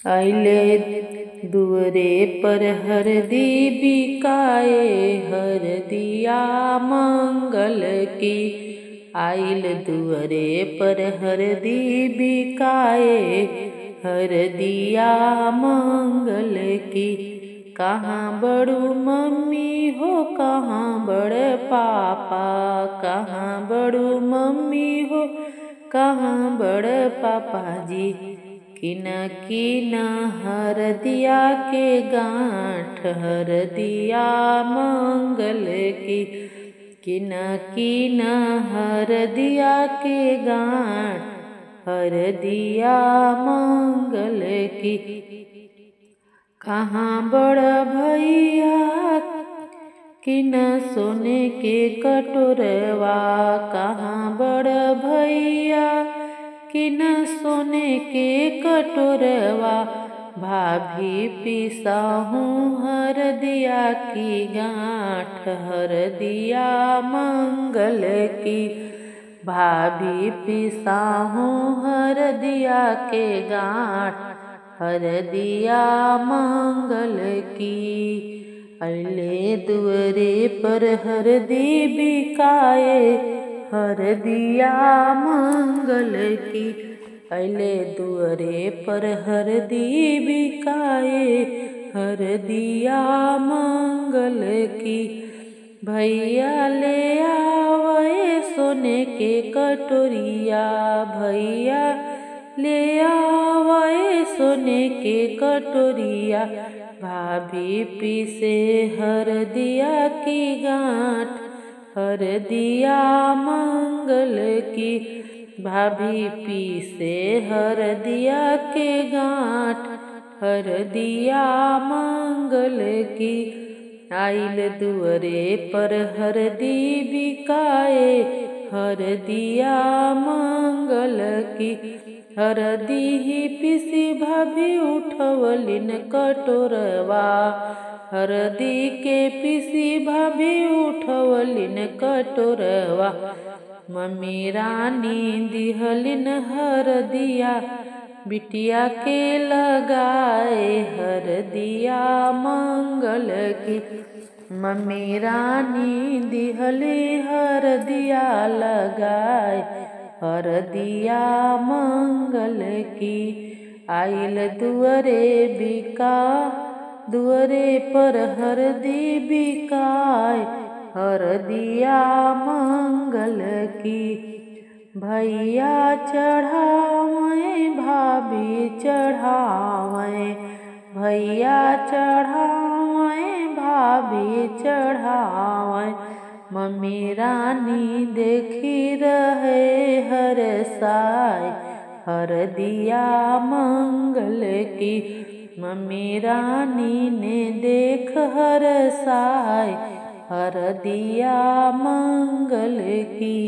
आइले दुअरे पर हरदी बिकाए, हरदिया मंगल की। आइल दुअरे पर हरदी बिकाए, हरदिया मंगल की। कहाँ बड़ू मम्मी हो, कहाँ बड़े पापा, कहाँ बड़ू मम्मी हो, कहाँ बड़े पापा जी। किन किन हरदिया के गांठ, हरदिया मंगल की। किन किन हरदिया के गांठ, हरदिया मंगल की। कहाँ बड़ा भैया किन सोने के कटोरवा, कहाँ बड़ा भैया किन सोने के कटोरवा। भाभी पिसाहूँ हरदिया की गांठ, हरदिया मंगल की। भाभी पिसाहूँ हरदिया के गांठ, हरदिया मंगल की। अइले दुअरे पर हरदी बिकाए, हरदिया मंगल की। अइले दुअरे पर हरदी बिकाए, हरदिया मंगल की। भैया ले आवे सोने के कटोरिया, भैया ले आवे सोने के कटोरिया। भाभी पीसे हरदिया की गांठ, हरदिया मंगल की। भाभी पीसे हरदिया के गांठ, हरदिया मंगल की। आइल दुअरे पर हरदी बिकाए, हरदिया मंगल की। हरदी ही पिसी भाभी उठवलिन कटोरवा, हरदी के पिसी भाभी उठवलिन कटोरवा। मम्मी रानी दिहलिन हरदिया बिटिया के लगाए, हरदिया मंगल की। मम्मी रानी दिहली हरदिया लगाए, हरदिया मंगल की। आइल दुअरे बिका दुअरे पर हरदी बिकाए, हरदिया मंगल की। भैया चढ़ावें भाभी चढ़ावें, भैया चढ़ावें भाभी चढ़ावें। मम्मी रानी देखी रहे हर साय, हरदिया मंगल की। मम्मी रानी ने देख हर साय, हरदिया मंगल की।